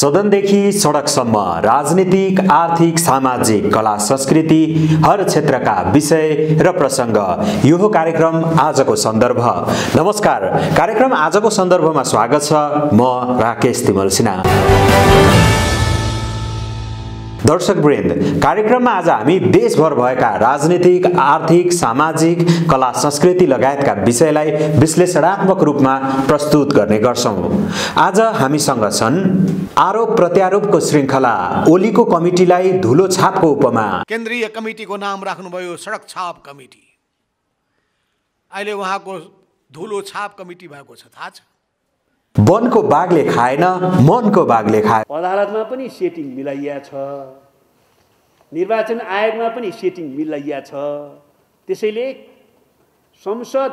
सदनदेखि सडकसम्म राजनीतिक, आर्थिक, सामाजिक, कला, संस्कृति हर क्षेत्रका विषय र प्रसंग। यो हो कार्यक्रम आजको सन्दर्भ। नमस्कार, कार्यक्रम आजको सन्दर्भमा स्वागत छ। म राकेश तिमल सिन्हा। दर्शकवृन्द, कार्यक्रममा आज हामी देशभर भएका राजनीतिक, आर्थिक, सामाजिक, कला, संस्कृति लगायतका विषयलाई विश्लेषणात्मक रूपमा प्रस्तुत गर्ने गर्छौं। आज हामीसँग छन् आरोप प्रत्यारोपको श्रृंखला, ओलीको कमिटीलाई धुलो छापको उपमा। केन्द्रीय कमिटीको नाम राख्नुभयो सडक छाप कमिटी। अहिले उहाँको धुलो छाप कमिटी भएको छ, थाहा छ? वनको बाघले खाएन, मनको बाघले खाए। अदालतमा पनि सेटिङ मिलाइया छ, निर्वाचन आयोगमा पनि सेटिङ मिलाइया छ। त्यसैले संसद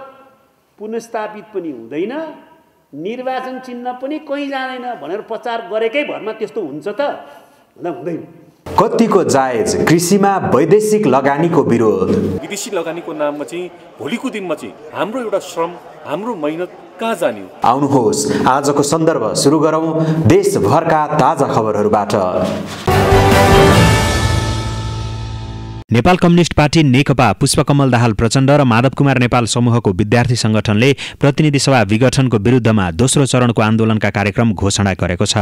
पुनर्स्थापित पनि हुँदैन, निर्वाचन चिन्ह पनि कहीँ जाँदैन भनेर प्रचार गरेकै भरमा त्यस्तो हुन्छ त? हुँदैन। कतिको जायज कृषिमा वैदेशिक लगानीको विरोध। विदेशी लगानीको नाममा चाहिँ भोलिको दिनमा चाहिँ हाम्रो एउटा श्रम, हाम्रो मेहनत कहाँ जाने हो? आउनुहोस् आजको सन्दर्भ सुरु गरौं देशभरका ताजा खबरहरूबाट। नेपाल कम्युनिस्ट पार्टी नेकपा, पुष्पकमल दाहाल प्रचण्ड र माधव कुमार नेपाल समूहको विद्यार्थी संगठनले प्रतिनिधि सभा विघटनको विरुद्धमा दोस्रो चरणको आन्दोलनका कार्यक्रम घोषणा गरेको छ।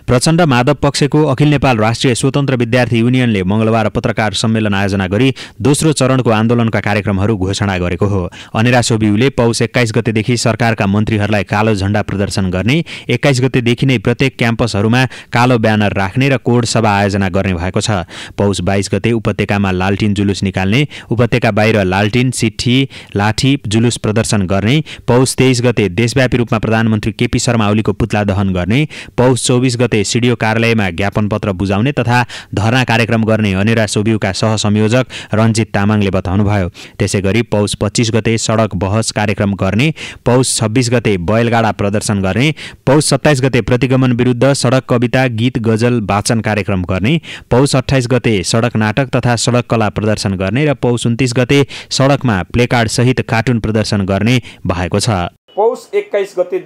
प्रचण्ड माधव पक्षको अखिल नेपाल राष्ट्रिय स्वतन्त्र विद्यार्थी युनियनले मंगलबार पत्रकार सम्मेलन आयोजना गरी दोस्रो चरणको आन्दोलनका कार्यक्रमहरू घोषणा गरेको हो। अनेरा सोबिउले पौष 21 गतेदेखि सरकारका मन्त्रीहरूलाई कालो झण्डा प्रदर्शन गर्ने, 21 गतेदेखि नै प्रत्येक क्याम्पसहरूमा कालो ब्यानर राख्ने र कोड सभा आयोजना गर्ने भएको छ। पौष 22 गते उपत्यकामा लालटिन जुलुस निकाल्ने, उपत्यका बाहिर लालटिन, चिट्ठी, लाठी जुलुस प्रदर्शन गर्ने, पौष 23 गते देशव्यापी रूपमा प्रधानमन्त्री केपी शर्मा ओलीको पुतला दहन गर्ने, पौष 24 गते सिडिओ कार्यालयमा ज्ञापन पत्र बुझाउने तथा धरना कार्यक्रम गर्ने अनेरा सोबिउका सहसंयोजक रञ्जित तामाङले बताउनुभयो। त्यसैगरी पौष 25 गते सडक बहस कार्यक्रम गर्ने, पौष 26 गते बैलगाडा प्रदर्शन गर्ने, पौष 27 गते प्रतिगमन विरुद्ध सडक कविता, गीत, गजल वाचन कार्यक्रम गर्ने, पौष 28 गते सडक नाटक तथा सडक कला प्रदर्शन गर्ने र पौष 29 गते सडकमा प्लेकार्ड सहित कार्टुन प्रदर्शन गर्ने भएको छ। पौष 21 गते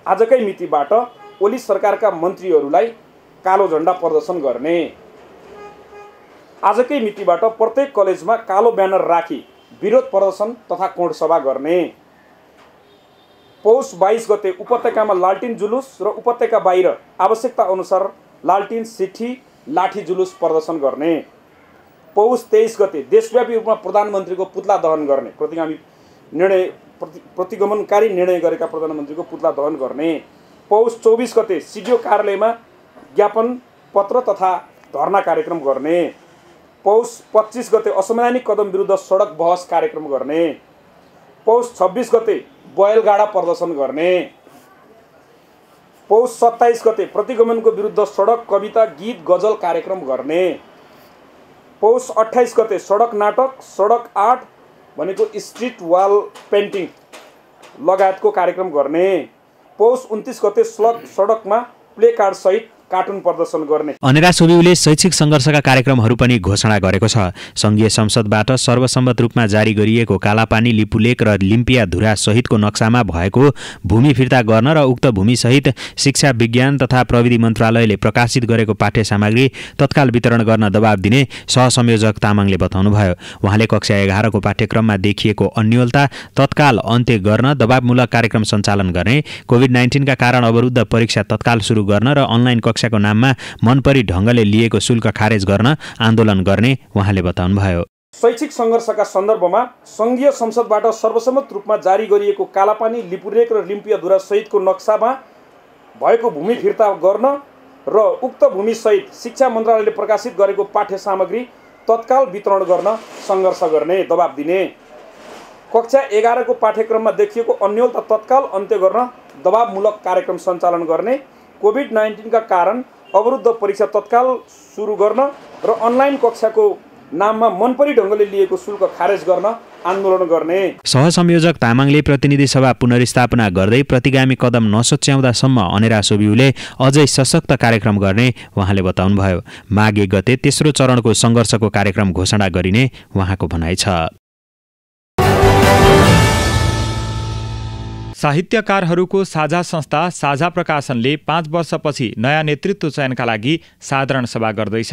आजकै मितिबाट ओली सरकारका मन्त्रीहरूलाई कालो झण्डा प्रदर्शन गर्ने, आजकै मितिबाट प्रत्येक कलेजमा कालो ब्यानर राखी विरोध प्रदर्शन तथा कोड सभा गर्ने, पौष 22 गते उपत्यकामा लालटिन जुलुस र उपत्यका बाहिर आवश्यकता अनुसार लालटिन, चिट्ठी, लाठी जुलुस प्रदर्शन गर्ने, पौष 23 गते देशव्यापी रूपमा प्रधानमन्त्रीको पुतला दहन गर्ने, प्रतिगमनकारी निर्णय गरेका प्रधानमन्त्रीको पुतला दहन गर्ने, पौष 24 गते सिडिओ कार्यालयमा ज्ञापन पत्र तथा धरना कार्यक्रम गर्ने, पौष 25 गते असंवैधानिक कदम विरुद्ध सडक बहस कार्यक्रम गर्ने, पौष 26 गते बैलगाडा प्रदर्शन गर्ने, पौष 27 गते प्रतिगमनको विरुद्ध सडक कविता, गीत, गजल कार्यक्रम गर्ने, पौष 28 गते सडक नाटक, सडक आर्ट भनेको स्ट्रिट वाल पेन्टिङ लगायतको कार्यक्रम गर्ने, पौष 29 गते सडकमा प्ले कार्ड सहित कार्टुन प्रदर्शन गर्ने। अनेरा सोबिउले शैक्षिक सङ्घर्षका कार्यक्रमहरू पनि घोषणा गरेको छ। संघीय संसदबाट सर्वसम्मत रूपमा जारी गरिएको कालापानी, लिपुलेक र लिम्पिया धुरा सहितको नक्सामा भएको भूमि फिर्ता गर्न र उक्त भूमिसहित शिक्षा, विज्ञान तथा प्रविधि मन्त्रालयले प्रकाशित गरेको पाठ्य सामग्री तत्काल वितरण गर्न दबाब दिने सहसंयोजक तामाङले बताउनुभयो। उहाँले कक्षा 11 को पाठ्यक्रममा देखिएको अन्योलता तत्काल अन्त्य गर्न, दबावमूलक कार्यक्रम सञ्चालन गर्ने, कोभिड-19 का कारण अवरुद्ध परीक्षा तत्काल सुरु गर्न र अनलाइन कक्षाको नाममा मनपरी ढंगले लिएको शुल्क खारेज गर्न आन्दोलन गर्ने उहाँले बताउनुभयो। शैक्षिक सङ्घर्षका सन्दर्भमा संघीय संसदबाट सर्वसम्मत रूपमा जारी गरिएको कालापानी, लिपुलेक र लिम्पियाधुरा सहितको नक्सामा भएको भूमि फिर्ता गर्न र उक्त भूमिसहित शिक्षा मन्त्रालयले प्रकाशित गरेको पाठ्य सामग्री तत्काल वितरण गर्न सङ्घर्ष गर्ने, दबाब दिने, कक्षा 11 को पाठ्यक्रममा देखिएको अन्योलता तत्काल अन्त्य गर्न दबावमूलक कार्यक्रम सञ्चालन गर्ने, कोभिड-19 का कारण अवरुद्ध परीक्षा तत्काल सुरु गर्न र अनलाइन कक्षाको नाममा मनपरी ढंगले लिएको शुल्क खारेज गर्न आन्दोलन गर्ने। सहसंयोजक तामाङले प्रतिनिधि सभा पुनर्स्थापना गर्दै प्रतिगामी कदम नसच्याउँदासम्म अनेरा सोबिउले अझै सशक्त कार्यक्रम गर्ने उहाँले बताउनुभयो। माघ 1 गते तेस्रो चरणको सङ्घर्षको कार्यक्रम घोषणा गरिने उहाँको भनाइ छ। साहित्यकारहरूको साझा संस्था साझा प्रकाशनले 5 वर्षपछि नयाँ नेतृत्व चयनका लागि साधारण सभा गर्दैछ।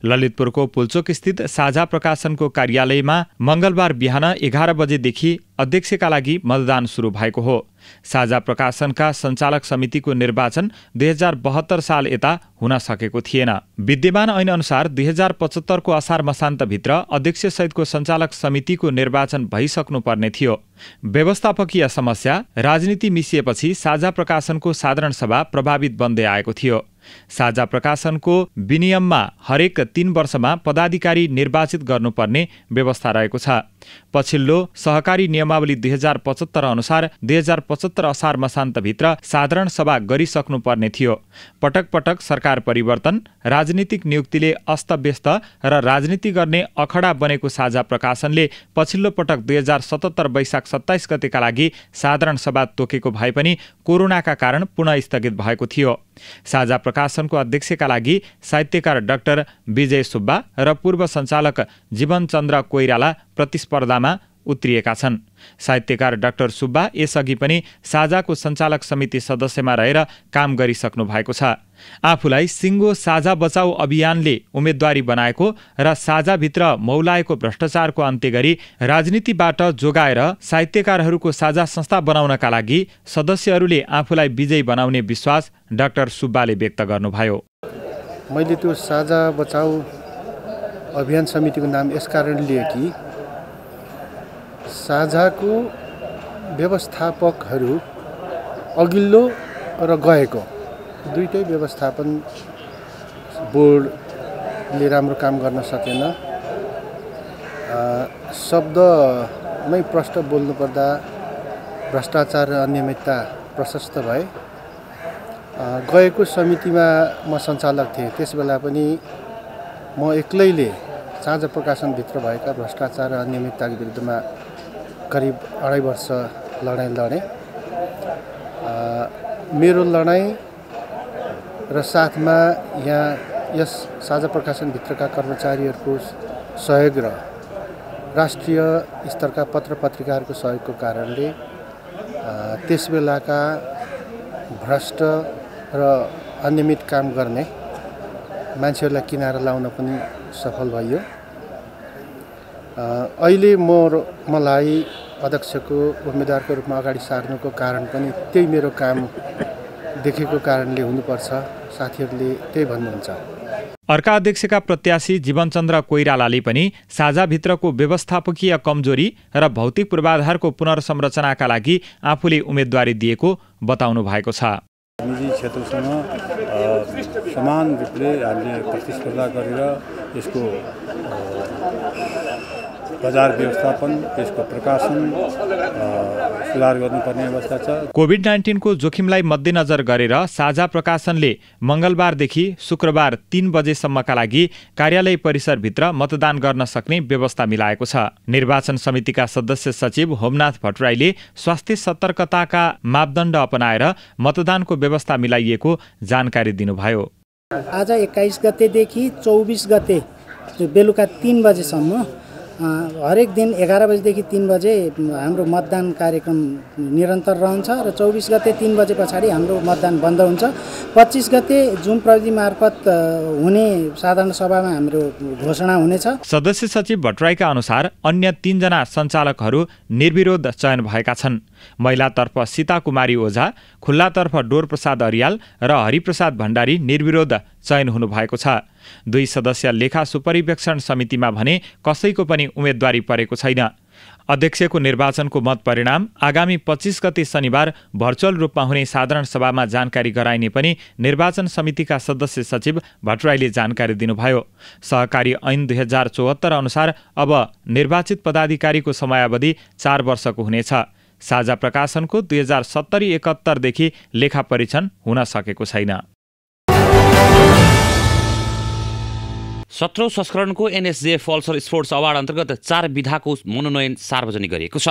ललितपुरको पुल्चोक स्थित साझा प्रकाशनको कार्यालयमा मंगलबार बिहान 11 बजेदेखि अध्यक्षका लागि मतदान सुरु भएको हो। साझा प्रकाशनका सञ्चालक समितिको निर्वाचन 2072 साल यता हुन सकेको थिएन। विद्यमान ऐन अनुसार 2075 को असार मसान्तभित्र अध्यक्षसहितको सञ्चालक समितिको निर्वाचन भइसक्नुपर्ने थियो। व्यवस्थापकीय समस्या, राजनीति मिसिएपछि साझा प्रकाशनको साधारण सभा प्रभावित बन्दै आएको थियो। साझा प्रकाशनको विनियममा हरेक 3 वर्षमा पदाधिकारी निर्वाचित गर्नुपर्ने व्यवस्था रहेको छ। पछिल्लो सहकारी नियमावली 2075 अनुसार 2075 असार मसान्तभित्र साधारण सभा गरिसक्नुपर्ने थियो। पटक पटक सरकार परिवर्तन, राजनीतिक नियुक्तिले अस्तव्यस्त र राजनीति गर्ने अखडा बनेको साझा प्रकाशनले पछिल्लो पटक 2077 वैशाख 27 गतेका लागि साधारण सभा तोकेको भए पनि कोरोनाका कारण पुनः स्थगित भएको थियो। साझा प्रकाशनको अध्यक्षका लागि साहित्यकार डाक्टर विजय सुब्बा र पूर्व सञ्चालक जीवनचन्द्र कोइराला प्रतिस्पर्धामा उत्रिएका छन्। साहित्यकार डाक्टर सुब्बा यसअघि पनि साझाको सञ्चालक समिति सदस्यमा रहेर काम गरिसक्नु भएको छ। आफूलाई सिङ्गो साझा बचाउ अभियानले उम्मेदवारी बनाएको र साझाभित्र मौलाएको भ्रष्टाचारको अन्त्य गरी राजनीतिबाट जोगाएर साहित्यकारहरूको साझा संस्था बनाउनका लागि सदस्यहरूले आफूलाई विजयी बनाउने विश्वास डाक्टर सुब्बाले व्यक्त गर्नुभयो। मैले त्यो साझा बचाउ अभियान समितिको नाम यसकारण लिए कि साझाको व्यवस्थापकहरू अघिल्लो र गएको दुईटै व्यवस्थापन बोर्डले राम्रो काम गर्न सकेन। शब्दमै प्रष्ट बोल्नुपर्दा भ्रष्टाचार र अनियमितता प्रशस्त भए। गएको समितिमा म सञ्चालक थिएँ। त्यसबेला पनि म एक्लैले साझा प्रकाशनभित्र भएका भ्रष्टाचार र अनियमितताको विरुद्धमा करिब 2.5 वर्ष लडाइँ लडेँ। मेरो लडाइँ र साथमा यहाँ यस साझा प्रकाशनभित्रका कर्मचारीहरूको सहयोग र राष्ट्रिय स्तरका पत्र पत्रिकाहरूको सहयोगको कारणले त्यसबेलाका भ्रष्ट र अनियमित काम गर्ने मान्छेहरूलाई किनारा लाउन पनि सफल भयो। अहिले मलाई अध्यक्षको उम्मेदवारको रूपमा अगाडि सार्नुको कारण पनि त्यही मेरो काम देखेको कारणले हुनुपर्छ। साथीहरूले त्यही भन्नुहुन्छ। अर्का अध्यक्षका प्रत्याशी जीवनचन्द्र कोइरालाले पनि साझाभित्रको व्यवस्थापकीय कमजोरी र भौतिक पूर्वाधारको पुनर्संरचनाका लागि आफूले उम्मेदवारी दिएको बताउनु भएको छ। निजी क्षेत्रसँग समान रूपले हामीले प्रतिस्पर्धा गरेर यसको बजार व्यवस्थापन, यसको प्रकाशन सुधार गर्नुपर्ने अवस्था छ। कोभिड-19 को जोखिमलाई मध्यनजर गरेर साझा प्रकाशनले मंगलबारदेखि शुक्रबार 3 बजेसम्मका लागि कार्यालय परिसरभित्र मतदान गर्न सक्ने व्यवस्था मिलाएको छ। निर्वाचन समितिका सदस्य सचिव होमनाथ भट्टराईले स्वास्थ्य सतर्कताका मापदण्ड अपनाएर मतदानको व्यवस्था मिलाइएको जानकारी दिनुभयो। आज 21 गतेदेखि 24 गते बेलुका 3 बजेसम्म हरेक दिन 11 बजेदेखि 3 बजे हाम्रो मतदान कार्यक्रम निरन्तर रहन्छ र 24 गते 3 बजे पछाडि हाम्रो मतदान बन्द हुन्छ। 25 गते जुम प्रविधि मार्फत हुने साधारण सभामा हाम्रो घोषणा हुनेछ। सदस्य सचिव भट्टराईका अनुसार अन्य 3 जना सञ्चालकहरू निर्विरोध चयन भएका छन्। महिलातर्फ सीता कुमारी ओझा, खुल्लातर्फ डोर प्रसाद अरियाल र हरिप्रसाद भण्डारी निर्विरोध चयन हुनु भएको छ। 2 सदस्य लेखा सुपरिवेक्षण समितिमा भने कसैको पनि उम्मेदवारी परेको छैन। अध्यक्षको निर्वाचनको मत परिणाम आगामी 25 गते शनिबार भर्चुअल रूपमा हुने साधारण सभामा जानकारी गराइने पनि निर्वाचन समितिका सदस्य सचिव भट्टराईले जानकारी दिनुभयो। सहकारी ऐन 2074 अनुसार अब निर्वाचित पदाधिकारीको समयावधि 4 वर्षको हुनेछ। साझा प्रकाशनको 2070-71 देखि लेखा परीक्षण हुन सकेको छैन। 17औं संस्करणको एनएसजेएफ अल्सर स्पोर्ट्स अवार्ड अन्तर्गत 4 विधाको मनोनयन सार्वजनिक गरिएको छ।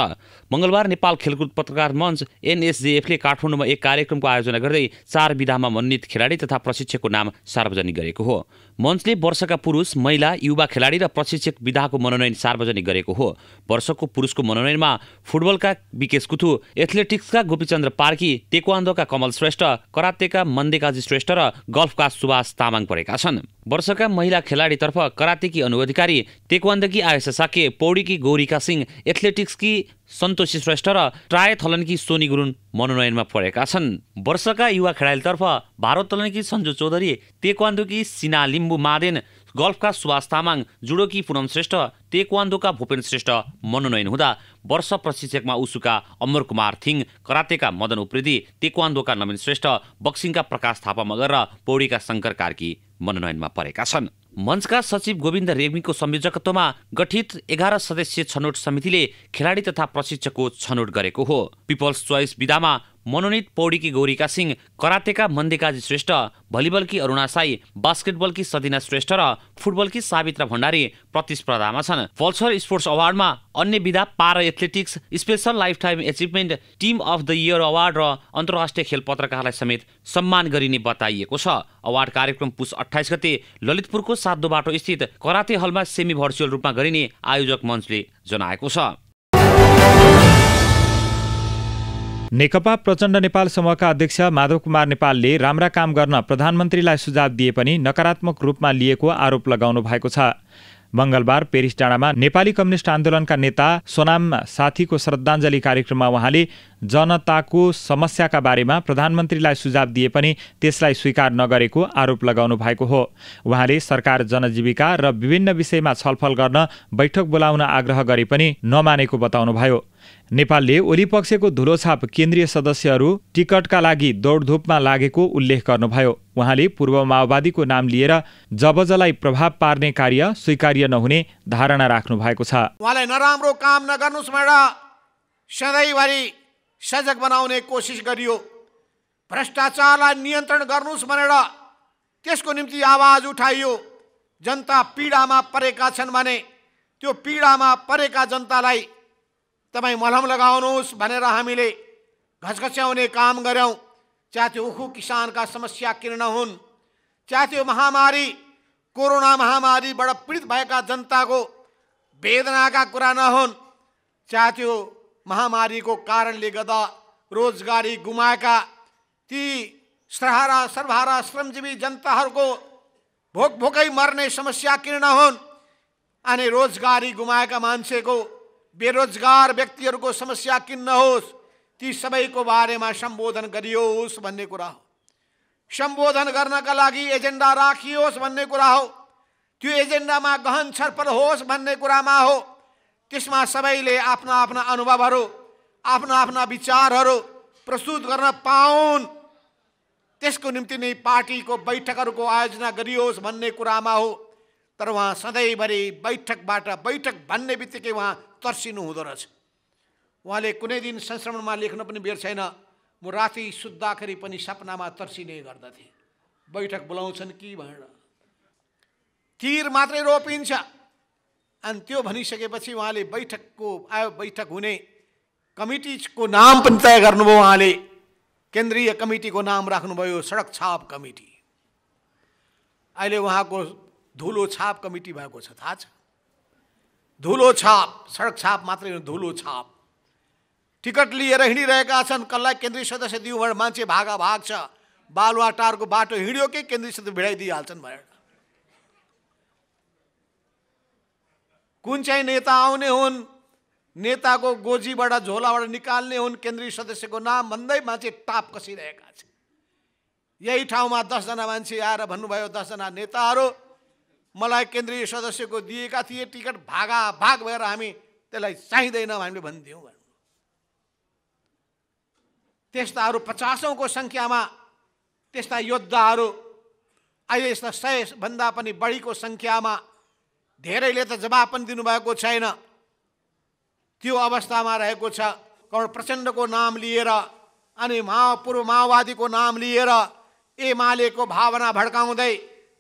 मंगलबार नेपाल खेलकुद पत्रकार मञ्च एनएसजेएफले काठमाडौँमा एक कार्यक्रमको आयोजना गर्दै 4 विधामा मनोनित खेलाडी तथा प्रशिक्षकको नाम सार्वजनिक गरेको हो। मञ्चले वर्षका पुरुष, महिला, युवा खेलाडी र प्रशिक्षक विधाको मनोनयन सार्वजनिक गरेको हो। वर्षको पुरुषको मनोनयनमा फुटबलका विकेश कुथु, एथलेटिक्सका गोपीचन्द्र पार्की, तेक्वान्दोका कमल श्रेष्ठ, करातेका मन्देकाजी श्रेष्ठ र गल्फका सुभाष तामाङ परेका छन्। वर्षका महिला खेलाडीतर्फ करातेकी अनुअधिकारी, तेक्वान्दकी आयशा साके, पौडीकी गौरीका सिंह, एथलेटिक्सकी सन्तोषी श्रेष्ठ र ट्रायथलनकी सोनी गुरुङ मनोनयनमा परेका छन्। वर्षका युवा खेलाडीतर्फ भारोत्तोलनकी सञ्जु चौधरी, तेक्वान्दोकी सिना लिम्बू मादेन, गल्फका सुभाष तामाङ, जुडोकी पुनम श्रेष्ठ, तेक्वान्दोका भूपेन श्रेष्ठ मनोनयन हुँदा वर्ष प्रशिक्षकमा उसुका अमर कुमार थिङ, करातेका मदन उप्रेती, तेक्वान्दोका नवीन श्रेष्ठ, बक्सिङका प्रकाश थापा मगर र पौडीका शङ्कर कार्की मनोनयनमा परेका छन्। मञ्चका सचिव गोविन्द रेग्मीको संयोजकत्वमा गठित 11 सदस्यीय छनौट समितिले खेलाडी तथा प्रशिक्षकको छनौट गरेको हो। पिपल्स चोइस विधामा मनोनित पौडीकी गौरीका सिंह, करातेका मन्देकाजी श्रेष्ठ, भलिबलकी अरुणा साई, बास्केटबलकी सदिना श्रेष्ठ र फुटबलकी सावित्रा भण्डारी प्रतिस्पर्धामा छन्। पल्सर स्पोर्ट्स अवार्डमा अन्य विधा para athletics, special lifetime achievement, team of the year award र अन्तर्राष्ट्रिय खेल पत्रकारलाई समेत सम्मान गरिने बताइएको छ। अवार्ड कार्यक्रम पुस 28 गते ललितपुरको सातो बाटो स्थित कराते हलमा सेमी भर्चुअल रूपमा गरिने आयोजक मञ्चले जनाएको छ। नेकपा प्रचण्ड नेपाल समूहका अध्यक्ष माधव कुमार नेपालले राम्रा काम गर्न प्रधानमन्त्रीलाई सुझाव दिए पनि नकारात्मक रूपमा लिएको आरोप लगाउनु भएको छ। मंगलबार पेरिस डाँडामा नेपाली कम्युनिस्ट आन्दोलनका नेता सोनाम साथीको श्रद्धाञ्जली कार्यक्रममा उहाँले जनताको समस्याका बारेमा प्रधानमन्त्रीलाई सुझाव दिए पनि त्यसलाई स्वीकार नगरेको आरोप लगाउनु भएको हो। उहाँले सरकार जनजीविका र विभिन्न विषयमा छलफल गर्न बैठक बोलाउन आग्रह गरे पनि नमानेको बताउनुभयो। नेपालले ओली पक्षको धुलोछाप केन्द्रीय सदस्यहरू टिकटका लागि दौडधुपमा लागेको उल्लेख गर्नुभयो। उहाँले पूर्व माओवादीको नाम लिएर जबजलाई प्रभाव पार्ने कार्य स्वीकार्य नहुने धारणा राख्नु भएको छ। उहाँलाई नराम्रो काम नगर्नुस् भनेर सधैँभरि सजग बनाउने कोसिस गरियो। भ्रष्टाचारलाई नियन्त्रण गर्नुस् भनेर त्यसको निम्ति आवाज उठाइयो। जनता पीडामा परेका छन् भने त्यो पीडामा परेका जनतालाई तपाईँ मलहम लगाउनुहोस् भनेर हामीले घचघच्याउने काम गर्यौँ। चाहे त्यो उखु किसानका समस्या किन नहुन्, चाहे त्यो महामारी कोरोना महामारीबाट पीडित भएका जनताको वेदनाका कुरा नहुन्, चाहे त्यो महामारीको कारणले गर्दा रोजगारी गुमाएका ती सर्वहारा श्रमजीवी जनताहरूको भोकै मर्ने समस्या किन नहुन्, अनि रोजगारी गुमाएका मान्छेको बेरोजगार व्यक्तिहरूको समस्या किन नहोस्, ती सबैको बारेमा सम्बोधन गरियोस् भन्ने कुरा हो। सम्बोधन गर्नका लागि एजेन्डा राखियोस् भन्ने कुरा हो। त्यो एजेन्डामा गहन छलफल होस् भन्ने कुरामा हो। त्यसमा सबैले आफ्ना आफ्ना अनुभवहरू, आफ्ना आफ्ना विचारहरू प्रस्तुत गर्न पाउन्, त्यसको निम्ति नै पार्टीको बैठकहरूको आयोजना गरियोस् भन्ने कुरामा हो। तर उहाँ सधैँभरि बैठक भन्ने बित्तिकै उहाँ तर्सिनु हुँदो रहेछ। उहाँले कुनै दिन संस्मरणमा लेख्न पनि बेर छैन, म राति सुत्दाखेरि पनि सपनामा तर्सिने गर्दथे, बैठक बोलाउँछन् कि भनेर। तीर मात्रै रोपिन्छ अनि त्यो भनिसकेपछि उहाँले बैठक हुने कमिटीको नाम पनि तय गर्नुभयो। उहाँले केन्द्रीय कमिटीको नाम राख्नुभयो सडक छाप कमिटी। अहिले उहाँको धुलो छाप कमिटी भएको छ, थाहा छ? धुलो छाप, सडक छाप मात्रै होइन, धुलो छाप। टिकट लिएर हिँडिरहेका छन्, कसलाई केन्द्रीय सदस्य दिउँ भनेर मान्छे भाग छ। बालुवाटारको बाटो हिँड्यो कि केन्द्रीय सदस्य भिडाइदिइहाल्छन् भनेर। कुन चाहिँ नेता आउने हुन्, नेताको गोजीबाट झोलाबाट निकाल्ने हुन् केन्द्रीय सदस्यको नाम भन्दै मान्छे टाप कसिरहेका छन्। यही ठाउँमा 10 जना मान्छे आएर भन्नुभयो, 10 जना नेताहरू मलाई केन्द्रीय सदस्यको दिएका थिए, टिकट भाग भएर हामी त्यसलाई चाहिँदैन हामीले भनिदियौँ। त्यस्ताहरू 50औंको सङ्ख्यामा त्यस्ता योद्धाहरू अहिले यस्ता 100 भन्दा पनि बढीको सङ्ख्यामा धेरैले त जवाब पनि दिनुभएको छैन। त्यो अवस्थामा रहेको छ। कमल प्रचण्डको नाम लिएर अनि पूर्व माओवादीको नाम लिएर एमालेको भावना भड्काउँदै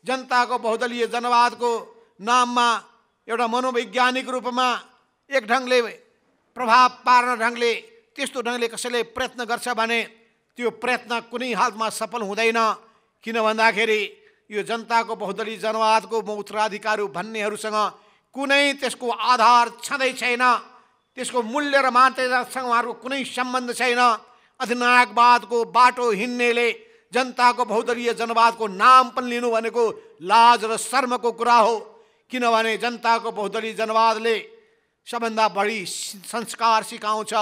जनताको बहुदलीय जनवादको नाममा एउटा मनोवैज्ञानिक रूपमा एक ढङ्गले प्रभाव पार्न ढङ्गले त्यस्तो ढङ्गले कसैले प्रयत्न गर्छ भने त्यो प्रयत्न कुनै हालतमा सफल हुँदैन। किन भन्दाखेरि यो जनताको बहुदलीय जनवादको म उत्तराधिकारी भन्नेहरूसँग कुनै त्यसको आधार छँदै छैन, त्यसको मूल्य र मान्यतासँग उहाँहरूको कुनै सम्बन्ध छैन। अधिनायकवादको बाटो हिँड्नेले जनताको बहुदलीय जनवादको नाम पनि लिनु भनेको लाज र शर्मको कुरा हो, किनभने जनताको बहुदलीय जनवादले सबभन्दा बढी संस्कार सिकाउँछ,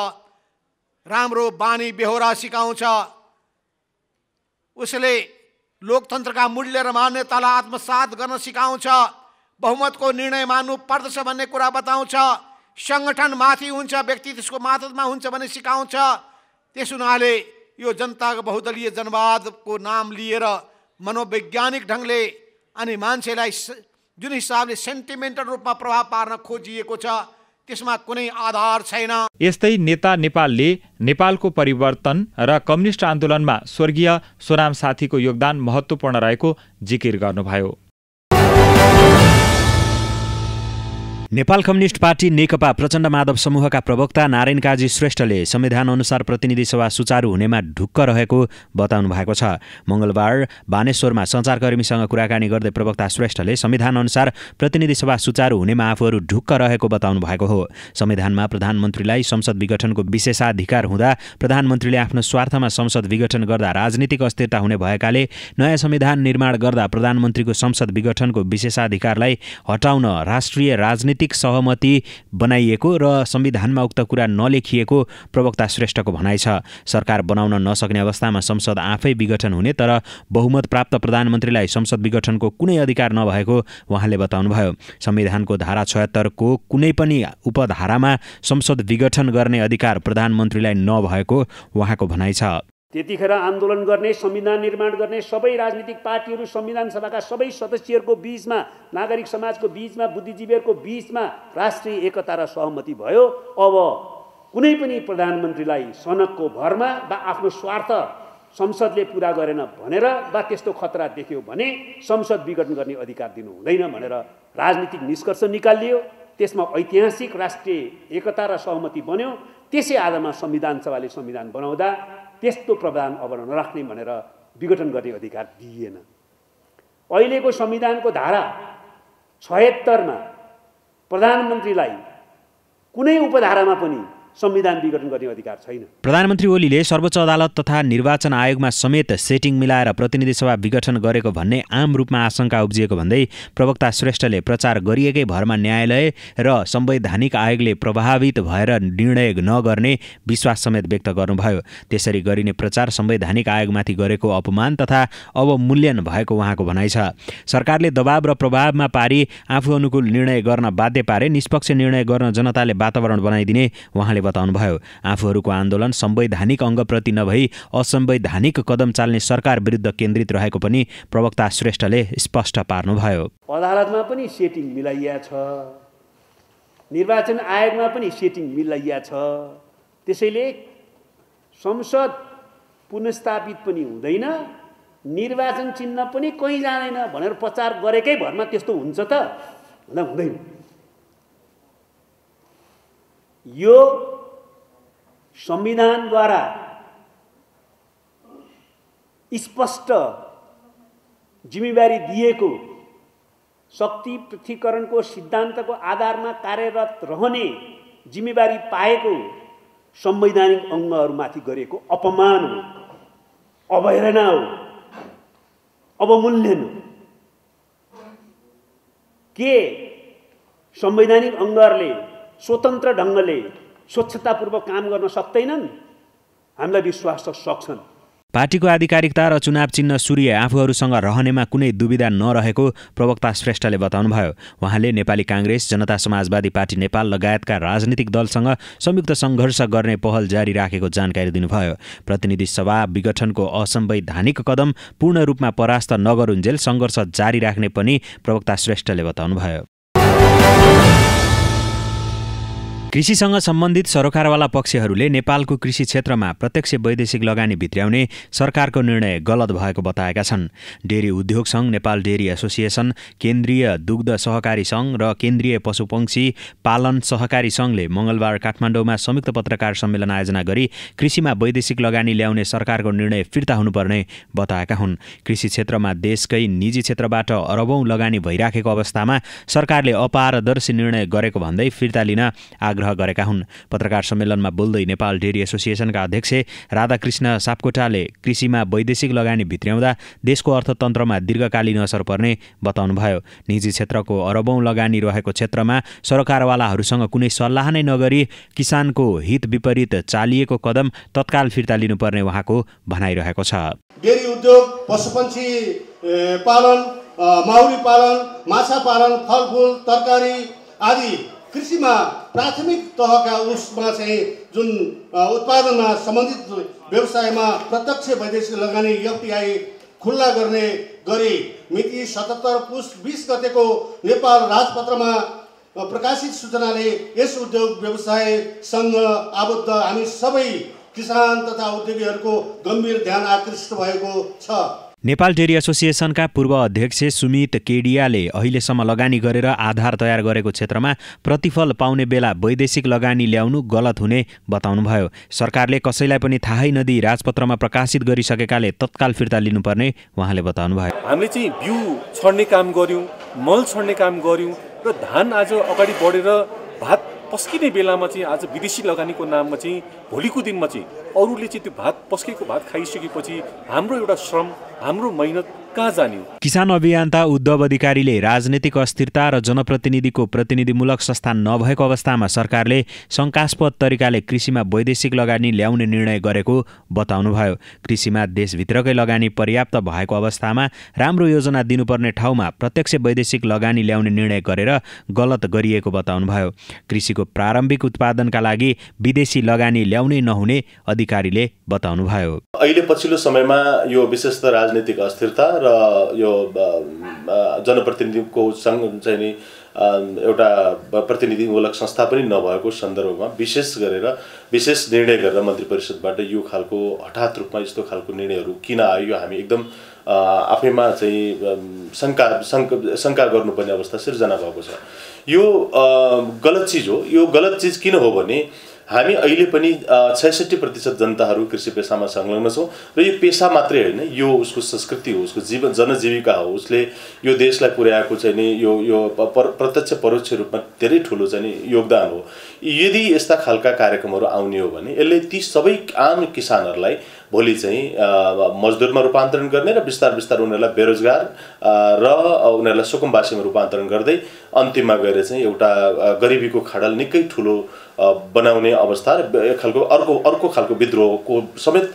राम्रो बानी बेहोरा सिकाउँछ, उसले लोकतन्त्रका मूल्य र मान्यतालाई आत्मसात गर्न सिकाउँछ, बहुमतको निर्णय मान्नु पर्दछ भन्ने कुरा बताउँछ, सङ्गठन माथि हुन्छ व्यक्ति त्यसको मातहतमा हुन्छ भन्ने सिकाउँछ। त्यस हुनाले यो जनताको बहुदलीय जनवादको नाम लिएर मनोवैज्ञानिक ढङ्गले अनि मान्छेलाई जुन हिसाबले सेन्टिमेन्टल रूपमा प्रभाव पार्न खोजिएको छ त्यसमा कुनै आधार छैन। यस्तै नेता नेपालले नेपालको परिवर्तन र कम्युनिस्ट आन्दोलनमा स्वर्गीय सोनाम साथीको योगदान महत्त्वपूर्ण रहेको जिकिर गर्नुभयो। नेपाल कम्युनिस्ट पार्टी नेकपा प्रचण्ड माधव समूहका प्रवक्ता नारायण काजी श्रेष्ठले संविधान अनुसार प्रतिनिधि सभा सुचारू हुनेमा ढुक्क रहेको बताउनु भएको छ। मङ्गलबार बानेश्वरमा सञ्चारकर्मीसँग कुराकानी गर्दै प्रवक्ता श्रेष्ठले संविधान अनुसार प्रतिनिधि सभा सुचारू हुनेमा आफूहरू ढुक्क रहेको बताउनु भएको हो। संविधानमा प्रधानमन्त्रीलाई संसद विघटनको विशेषाधिकार हुँदा प्रधानमन्त्रीले आफ्नो स्वार्थमा संसद विघटन गर्दा राजनीतिक अस्थिरता हुने भएकाले नयाँ संविधान निर्माण गर्दा प्रधानमन्त्रीको संसद विघटनको विशेषाधिकारलाई हटाउन राष्ट्रिय राजनीतिक सहमति बनाइएको र संविधानमा उक्त कुरा नलेखिएको प्रवक्ता श्रेष्ठको भनाइ छ। सरकार बनाउन नसक्ने अवस्थामा संसद आफै विघटन हुने तर बहुमत प्राप्त प्रधानमन्त्रीलाई संसद विघटनको कुनै अधिकार नभएको उहाँले बताउनुभयो। संविधानको धारा 76 को कुनै पनि उपधारामा संसद विघटन गर्ने अधिकार प्रधानमन्त्रीलाई नभएको उहाँको भनाइ छ। त्यतिखेर आन्दोलन गर्ने, संविधान निर्माण गर्ने सबै राजनीतिक पार्टीहरू, संविधान सभाका सबै सदस्यहरूको बीचमा, नागरिक समाजको बीचमा, बुद्धिजीवीहरूको बीचमा राष्ट्रिय एकता र सहमति भयो। अब कुनै पनि प्रधानमन्त्रीलाई सनकको भरमा वा आफ्नो स्वार्थ संसदले पुरा गरेन भनेर वा त्यस्तो खतरा देख्यो भने संसद विघटन गर्ने अधिकार दिनु हुँदैन भनेर राजनीतिक निष्कर्ष निकालियो। त्यसमा ऐतिहासिक राष्ट्रिय एकता र सहमति बन्यो। त्यसै आधारमा संविधान सभाले संविधान बनाउँदा त्यस्तो प्रावधान अब नराख्ने भनेर विघटन गर्ने अधिकार दिइएन। अहिलेको संविधानको धारा 76 मा प्रधानमन्त्रीलाई कुनै उपधारामा पनि संविधान विघटन गर्ने अधिकार छैन। प्रधानमन्त्री ओलीले सर्वोच्च अदालत तथा निर्वाचन आयोगमा समेत सेटिङ मिलाएर प्रतिनिधि सभा विघटन गरेको भन्ने आम रूपमा आशंका उब्जिएको भन्दै प्रवक्ता श्रेष्ठले प्रचार गरिएकै भरमा न्यायालय र संवैधानिक आयोगले प्रभावित भएर निर्णय नगर्ने विश्वास समेत व्यक्त गर्नुभयो। त्यसरी गरिने प्रचार संवैधानिक आयोगमाथि गरेको अपमान तथा अवमूल्यन भएको उहाँको भनाइ छ। सरकारले दबाव र प्रभावमा पारी आफू अनुकूल निर्णय गर्न बाध्य पारे निष्पक्ष निर्णय गर्न जनताले वातावरण बनाइदिने उहाँले बताउनुभयो। आफूहरूको आन्दोलन संवैधानिक अङ्गप्रति नभई असंवैधानिक कदम चाल्ने सरकार विरुद्ध केन्द्रित रहेको पनि प्रवक्ता श्रेष्ठले स्पष्ट पार्नुभयो। अदालतमा पनि सेटिङ मिलाइया छ, निर्वाचन आयोगमा पनि सेटिङ मिलाइया छ। त्यसैले संसद पुनर्स्थापित पनि हुँदैन, निर्वाचन चिन्ह पनि कहीँ जाँदैन भनेर प्रचार गरेकै भरमा त्यस्तो हुन्छ त? हुँदैन। यो संविधानद्वारा स्पष्ट जिम्मेवारी दिएको शक्ति पृथकीकरणको सिद्धान्तको आधारमा कार्यरत रहने जिम्मेवारी पाएको संवैधानिक अङ्गहरूमाथि गरेको अपमान हो, अवहेलना हो, अवमूल्यन हो। के संवैधानिक अङ्गहरूले स्वतन्त्र ढङ्गले स्वच्छतापूर्वक काम गर्न सक्दैनन्? हामीलाई विश्वास छ सक्छन्। पार्टीको आधिकारिकता र चुनाव चिन्ह सूर्य आफूहरूसँग रहनेमा कुनै दुविधा नरहेको प्रवक्ता श्रेष्ठले बताउनुभयो। उहाँले नेपाली काङ्ग्रेस, जनता समाजवादी पार्टी नेपाल लगायतका राजनीतिक दलसँग संयुक्त सङ्घर्ष गर्ने पहल जारी राखेको जानकारी दिनुभयो। प्रतिनिधि सभा विघटनको असंवैधानिक कदम पूर्ण रूपमा परास्त नगरुन्जेल सङ्घर्ष जारी राख्ने पनि प्रवक्ता श्रेष्ठले बताउनुभयो। कृषिसँग सम्बन्धित सरोकारवाला पक्षहरूले नेपालको कृषि क्षेत्रमा प्रत्यक्ष वैदेशिक लगानी भित्र्याउने सरकारको निर्णय गलत भएको बताएका छन्। डेरी उद्योग सङ्घ, नेपाल डेरी एसोसिएसन, केन्द्रीय दुग्ध सहकारी सङ्घ र केन्द्रीय पशुपक्षी पालन सहकारी सङ्घले मङ्गलबार काठमाडौँमा संयुक्त पत्रकार सम्मेलन आयोजना गरी कृषिमा वैदेशिक लगानी ल्याउने सरकारको निर्णय फिर्ता हुनुपर्ने बताएका हुन्। कृषि क्षेत्रमा देशकै निजी क्षेत्रबाट अरबौं लगानी भइराखेको अवस्थामा सरकारले अपारदर्शी निर्णय गरेको भन्दै फिर्ता लिन आग्रह गरेका हुन्। पत्रकार सम्मेलनमा बोल्दै नेपाल डेरी एसोसिएसनका अध्यक्ष राधाकृष्ण सापकोटाले कृषिमा वैदेशिक लगानी भित्र्याउँदा देशको अर्थतन्त्रमा दीर्घकालीन असर पर्ने बताउनुभयो। निजी क्षेत्रको अरबौं लगानी रहेको क्षेत्रमा सरकारवालाहरूसँग कुनै सल्लाह नै नगरी किसानको हित विपरीत चालिएको कदम तत्काल फिर्ता लिनुपर्ने उहाँको भनाइरहेको छ। डेरी उद्योग, पशुपक्षी पालन, माउरी पालन, माछा पालन, फलफुल, तरकारी आदि कृषिमा प्राथमिक तहका उसमा चाहिँ जुन उत्पादनमा सम्बन्धित व्यवसायमा प्रत्यक्ष वैदेशिक लगानी एफडीआई खुल्ला गर्ने गरी मिति 77 पुस 20 गतेको नेपाल राजपत्रमा प्रकाशित सूचनाले यस उद्योग व्यवसायसँग आबद्ध हामी सबै किसान तथा उद्योगीहरूको गम्भीर ध्यान आकृष्ट भएको छ। नेपाल डेरी एसोसिएसनका पूर्व अध्यक्ष सुमित केडियाले अहिलेसम्म लगानी गरेर आधार तयार गरेको क्षेत्रमा प्रतिफल पाउने बेला वैदेशिक लगानी ल्याउनु गलत हुने बताउनुभयो। सरकारले कसैलाई पनि थाहै नदिई राजपत्रमा प्रकाशित गरिसकेकाले तत्काल फिर्ता लिनुपर्ने उहाँले बताउनुभयो। हामीले चाहिँ बिउ छर्ने काम गर्यौं, मल छर्ने काम गर्यौं र धान आज अगाडि बढेर भात पस्किने बेलामा चाहिँ आज विदेशी लगानीको नाममा चाहिँ भोलिको दिनमा चाहिँ अरूले चाहिँ त्यो पस्केको भात खाइसकेपछि हाम्रो एउटा श्रम, हाम्रो मेहनत कहाँ जान्यो? किसान अभियन्ता उद्धव अधिकारीले राजनीतिक अस्थिरता र जनप्रतिनिधिको प्रतिनिधिमूलक संस्थान नभएको अवस्थामा सरकारले शङ्कास्पद तरिकाले कृषिमा वैदेशिक लगानी ल्याउने निर्णय गरेको बताउनुभयो। कृषिमा देशभित्रकै लगानी पर्याप्त भएको अवस्थामा राम्रो योजना दिनुपर्ने ठाउँमा प्रत्यक्ष वैदेशिक लगानी ल्याउने निर्णय गरेर गलत गरिएको बताउनुभयो। कृषिको प्रारम्भिक उत्पादनका लागि विदेशी लगानी ल्याउनै नहुने अधिकारीले बताउनुभयो। अहिले पछिल्लो समयमा यो विशेषतः राजनीतिक अस्थिरता र यो जनप्रतिनिधिको सङ्घ चाहिँ नि एउटा प्रतिनिधिमूलक संस्था पनि नभएको सन्दर्भमा विशेष निर्णय गरेर मन्त्री परिषदबाट यो खालको हठात रूपमा यस्तो खालको निर्णयहरू किन आयो, यो हामी एकदम आफैमा चाहिँ शङ्का गर्नुपर्ने अवस्था सिर्जना भएको छ। यो गलत चिज हो। यो गलत चिज किन हो भने हामी अहिले पनि 66% जनताहरू कृषि पेसामा संलग्न छौँ र यो पेसा मात्रै होइन, यो उसको संस्कृति हो, उसको जीवन जनजीविका हो। उसले यो देशलाई पुर्याएको चाहिँ नि यो प्रत्यक्ष परोक्ष रूपमा धेरै ठुलो चाहिँ नि योगदान हो। यदि यस्ता खालका कार्यक्रमहरू आउने हो भने यसले ती सबै आम किसानहरूलाई भोलि चाहिँ मजदुरमा रूपान्तरण गर्ने र बिस्तार उनीहरूलाई बेरोजगार र उनीहरूलाई सुकुम्बासीमा रूपान्तरण गर्दै अन्तिममा गएर चाहिँ एउटा गरिबीको खाडल निकै ठुलो बनाउने अवस्था र एक खालको अर्को खालको विद्रोहको समेत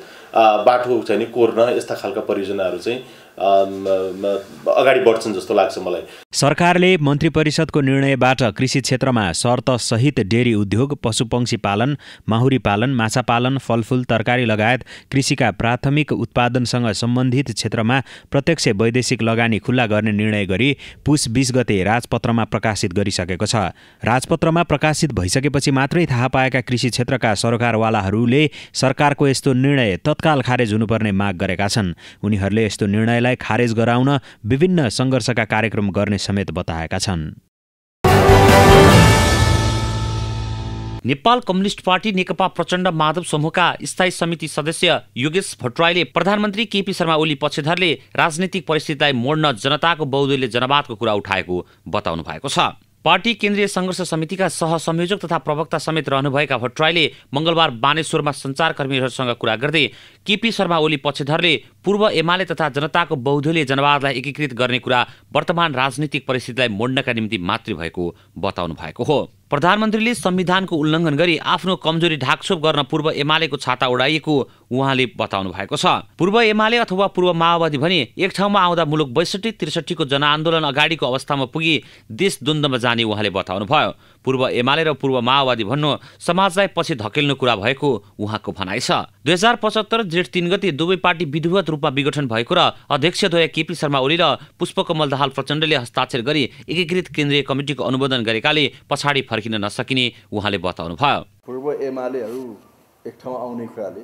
बाटो चाहिँ नि कोर्न यस्ता खालका परियोजनाहरू चाहिँ अगाडि बढ्छन् जस्तो लाग्छ मलाई। सरकारले मन्त्री परिषदको निर्णयबाट कृषि क्षेत्रमा शर्त सहित डेरी उद्योग, पशुपक्षी पालन, माहुरी पालन, माछा पालन, फलफुल, तरकारी लगायत कृषिका प्राथमिक उत्पादनसँग सम्बन्धित क्षेत्रमा प्रत्यक्ष वैदेशिक लगानी खुल्ला गर्ने निर्णय गरी पुस 20 गते राजपत्रमा प्रकाशित गरिसकेको छ। राजपत्रमा प्रकाशित भइसकेपछि मात्रै थाहा पाएका कृषि क्षेत्रका सरकारवालाहरूले सरकारको यस्तो निर्णय तत्काल खारेज हुनुपर्ने माग गरेका छन्। उनीहरूले यस्तो निर्णयलाई खारेज गराउन विभिन्न सङ्घर्षका कार्यक्रम गर्ने समेत बताएका छन्। नेपाल कम्युनिस्ट पार्टी नेकपा प्रचण्ड माधव समूहका स्थायी समिति सदस्य योगेश भट्टराईले प्रधानमन्त्री केपी शर्मा ओली पक्षधरले राजनीतिक परिस्थितिलाई मोड्न जनताको बहुदलीय जनवादको कुरा उठाएको बताउनु भएको छ। पार्टी केन्द्रीय सङ्घर्ष समितिका सहसंयोजक तथा प्रवक्ता समेत रहनुभएका भट्टराईले मङ्गलबार बानेश्वरमा सञ्चारकर्मीहरूसँग कुरा गर्दै केपी शर्मा ओली पक्षधरले पूर्व एमाले तथा जनताको बहुदलीय जनवादलाई एकीकृत गर्ने कुरा वर्तमान राजनीतिक परिस्थितिलाई मोड्नका निम्ति मात्रै भएको बताउनु भएको हो। प्रधानमन्त्रीले संविधानको उल्लङ्घन गरी आफ्नो कमजोरी ढाकछोप गर्न पूर्व एमालेको छाता उडाइएको उहाँले बताउनु भएको छ। पूर्व एमाले अथवा पूर्व माओवादी भने एक ठाउँमा आउँदा मुलुक 62-63 को जनआन्दोलन अगाडिको अवस्थामा पुगी देश द्वन्द्वमा जाने उहाँले बताउनुभयो। पूर्व एमाले र पूर्व माओवादी भन्नु समाजलाई पछि धकेल्नु कुरा भएको उहाँको भनाइ छ। 2075 जेठ 3 गते दुवै पार्टी विधिवत रूपमा विघटन भएको र अध्यक्षद्वय केपी शर्मा ओली र पुष्पकमल दाहाल प्रचण्डले हस्ताक्षर गरी एकीकृत केन्द्रीय कमिटीको अनुमोदन गरेकाले पछाडि फर्किन नसकिने उहाँले बताउनुभयो। पूर्व एमालेहरू एक ठाउँ आउने कुराले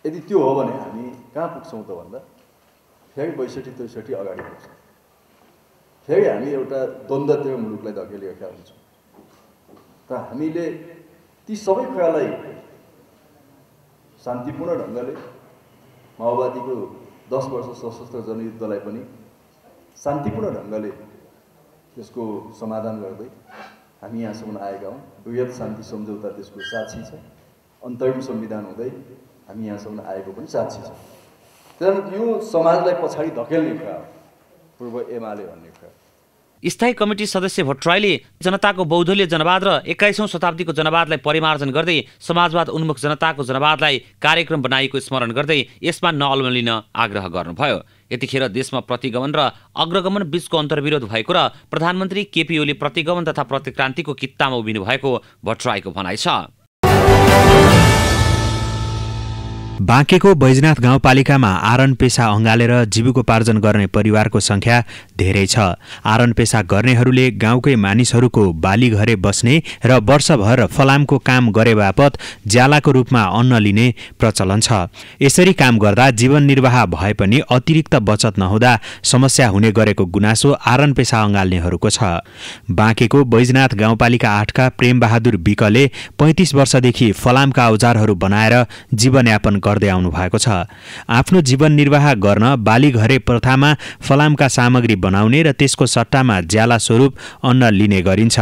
यदि त्यो हो भने हामी कहाँ पुग्छौँ त भन्दा फेरि 62-63 अगाडि पुग्छौँ। फेरि हामी एउटा द्वन्द्वतिर मुलुकलाई धकेलिरहेका हुन्छौँ। त हामीले ती सबै कुरालाई शान्तिपूर्ण ढङ्गले माओवादीको 10 वर्ष सशस्त्र जनयुद्धलाई पनि शान्तिपूर्ण ढङ्गले त्यसको समाधान गर्दै हामी यहाँसम्म आएका हौँ। वृहत शान्ति सम्झौता त्यसको साक्षी छ। अन्तरिम संविधान हुँदै हामी यहाँसम्म आएको पनि साक्षी छ। त्यहाँदेखि यो समाजलाई पछाडि धकेल्ने कुरा हो पूर्व एमाले भन्ने कुरा। स्थायी कमिटी सदस्य भट्टराईले जनताको बहुदलीय जनवाद र 21औं शताब्दीको जनवादलाई परिमार्जन गर्दै समाजवाद उन्मुख जनताको जनवादलाई कार्यक्रम बनाएको स्मरण गर्दै यसमा नअल्मलिन आग्रह गर्नुभयो। यतिखेर देशमा प्रतिगमन र अग्रगमन बीचको अन्तर्विरोध भएको र प्रधानमन्त्री केपी ओली प्रतिगमन तथा प्रतिक्रान्तिको कित्तामा उभिनु भएको भट्टराईको भनाइ छ। बाँकेको बैजनाथ गाउँपालिकामा आरन पेसा अँगालेर जीविकोपार्जन गर्ने परिवारको संख्या धेरै छ। आरन पेसा गर्नेहरूले गाउँकै मानिसहरूको बाली घरे बस्ने र वर्षभर फलामको काम गरे बापत ज्यालाको रूपमा अन्न लिने प्रचलन छ। यसरी काम गर्दा जीवन निर्वाह भए पनि अतिरिक्त बचत नहुँदा समस्या हुने गरेको गुनासो आरन पेसा अँगाल्नेहरूको छ। बाँकेको बैजनाथ गाउँपालिका 8 का प्रेमबहादुर विकले 35 वर्षदेखि फलामका औजारहरू बनाएर जीवनयापन गर्दै आउनु भएको छ। आफ्नो जीवन निर्वाह गर्न बाली घरे प्रथामा फलामका सामग्री बनाउने र त्यसको सट्टामा ज्याला स्वरूप अन्न लिने गरिन्छ।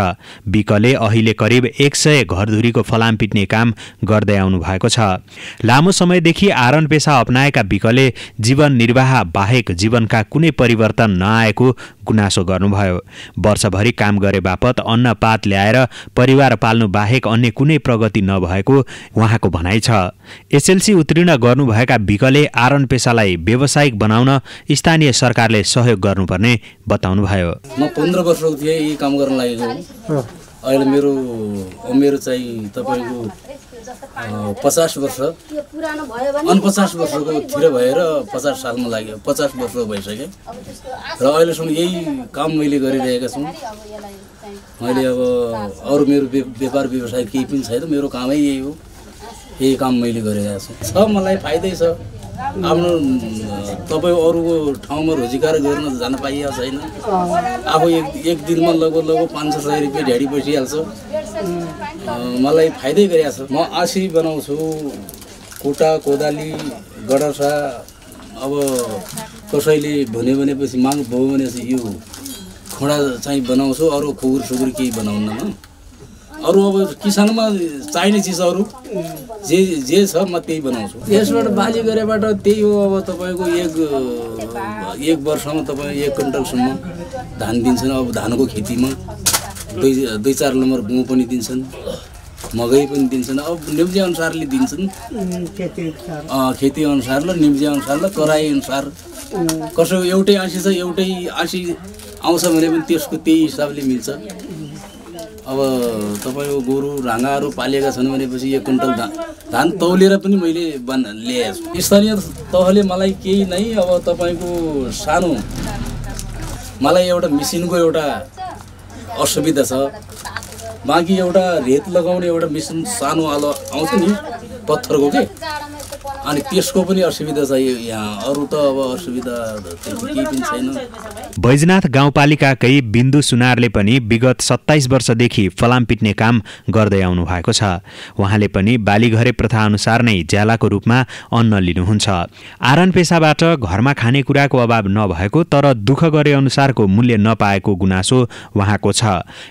विकले अहिले करिब 100 घरधुरीको फलाम पिट्ने काम गर्दै आउनु भएको छ। लामो समयदेखि आरन पेसा अपनाएका विकले जीवन निर्वाह बाहेक जीवनका कुनै परिवर्तन नआएको गुनासो गर्नुभयो। वर्षभरि काम गरे बापत अन्न पात ल्याएर परिवार पाल्नु बाहेक अन्य कुनै प्रगति नभएको उहाँको भनाइ छ। एसएलसी उत्तीर्ण गर्नुभएका विकले आरन पेसालाई व्यावसायिक बनाउन स्थानीय सरकारले सहयोग गर्नुपर्ने बताउनुभयो। म 15 वर्षको थिएँ यही काम गर्न लागेको। अहिले मेरो उमेर चाहिँ तपाईको 50 वर्ष 49 वर्षको तिर भएर 50 सालमा लाग्यो। 50 वर्ष भइसक्यो र अहिलेसम्म यही काम मैले गरिरहेका छु। मैले अब अरू मेरो व्यापार व्यवसाय केही पनि छैन। मेरो कामै यही हो। यही काम मैले गरिरहेको छु। मलाई फाइदै छ। आफ्नो तपाईँ अरूको ठाउँमा रोजगार गर्न जान पाइएको छैन। आफू एक दिनमा लगभग 500 रुपियाँ ढ्याडी बसिहाल्छ। मलाई फाइदै गरिरहेको छ। म आँसी बनाउँछु, कोटा कोदाली गडसा। अब कसैले भन्यो भनेपछि माग भयो भनेपछि यो खोडा चाहिँ बनाउँछु। अरू खुकुर सुकुर केही बनाउन्न म। अरू अब किसानमा चाहिने चिजहरू जे छ म त्यही बनाउँछु। यसबाट बाली गरेबाट त्यही हो। अब तपाईँको एक वर्षमा तपाईँ 1 क्विन्टलसम्म धान दिन्छन्। अब धानको खेतीमा 2-4 नम्बर गुँ पनि दिन्छन्, मकै पनि दिन्छन्। अब निम्जे अनुसारले दिन्छन्। खेती अनुसार र निम्जे अनुसार र कराई अनुसार। कसो एउटै आँसी छ, एउटै आँसी आउँछ भने पनि त्यसको त्यही हिसाबले मिल्छ। अब तपाईँको गोरु राँगाहरू पालेका छन् भनेपछि 1 क्विन्टल धान तौलेर पनि मैले ल्याएको छु। स्थानीय तहले मलाई केही नै अब तपाईँको सानो मलाई एउटा मिसिनको एउटा असुविधा छ। बाँकी एउटा रेत लगाउने एउटा मिसिन सानो आलो आउँछ नि पत्थरको के, अनि त्यसको पनि असुविधा छ यहाँ। अरू त अब असुविधा केही पनि छैन। बैजनाथ गाउँपालिकाकै बिन्दु सुनारले पनि विगत 27 वर्षदेखि फलाम पिट्ने काम गर्दै आउनु भएको छ। उहाँले पनि बालीघरे प्रथा अनुसार नै ज्यालाको रूपमा अन्न लिनुहुन्छ। आरन पेसाबाट घरमा खानेकुराको अभाव नभएको तर दुःख गरे अनुसारको मूल्य नपाएको गुनासो उहाँको छ।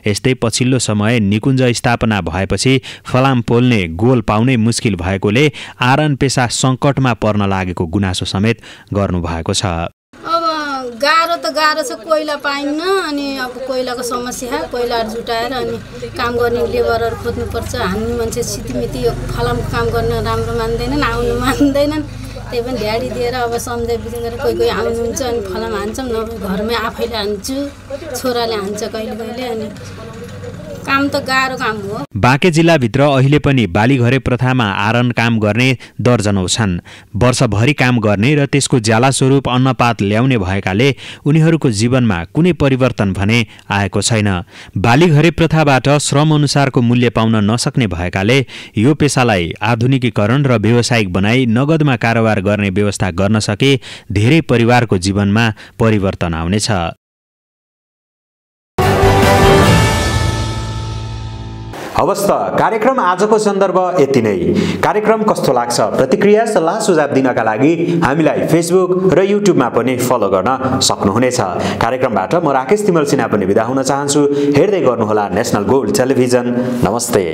यस्तै पछिल्लो समय निकुञ्ज स्थापना भएपछि फलाम पोल्ने गोल पाउनै मुस्किल भएकोले आरन पेसा सङ्कटमा पर्न लागेको गुनासो समेत गर्नुभएको छ। अब गाह्रो त गाह्रो छ, कोइला पाइन्न। अनि अब कोइलाको समस्या, कोइलाहरू जुटाएर अनि काम गर्ने लेबरहरू खोज्नुपर्छ। हामी मान्छे सितिमिति यो फलामको काम गर्न राम्रो मान्दैनन्, आउनु मान्दैनन्। त्यही पनि ढ्याडी दिएर अब सम्झाइ बुझाइ गरेर कोही कोही आउनुहुन्छ अनि फलाम हान्छौँ, नभए घरमै आफैले हान्छु, छोराले हान्छ कहिले कहिले। अनि काम त गाह्रो काम हो। बाँके जिल्लाभित्र अहिले पनि बालीघरे प्रथामा आरण काम गर्ने दर्जनौ छन्। वर्षभरि काम गर्ने र त्यसको ज्याला स्वरूप अन्नपात ल्याउने भएकाले उनीहरूको जीवनमा कुनै परिवर्तन भने आएको छैन। बालीघरे प्रथाबाट श्रम अनुसारको मूल्य पाउन नसक्ने भएकाले यो पेसालाई आधुनिकीकरण र व्यावसायिक बनाई नगदमा कारोबार गर्ने व्यवस्था गर्न सके धेरै परिवारको जीवनमा परिवर्तन आउनेछ। हवस् त कार्यक्रम आजको सन्दर्भ यति नै। कार्यक्रम कस्तो लाग्छ प्रतिक्रिया सल्लाह सुझाव दिनका लागि हामीलाई फेसबुक र युट्युबमा पनि फलो गर्न सक्नुहुनेछ। कार्यक्रमबाट म राकेश तिमल सिन्हा पनि बिदा हुन चाहन्छु। हेर्दै गर्नुहोला नेशनल गोल्ड टेलिभिजन। नमस्ते।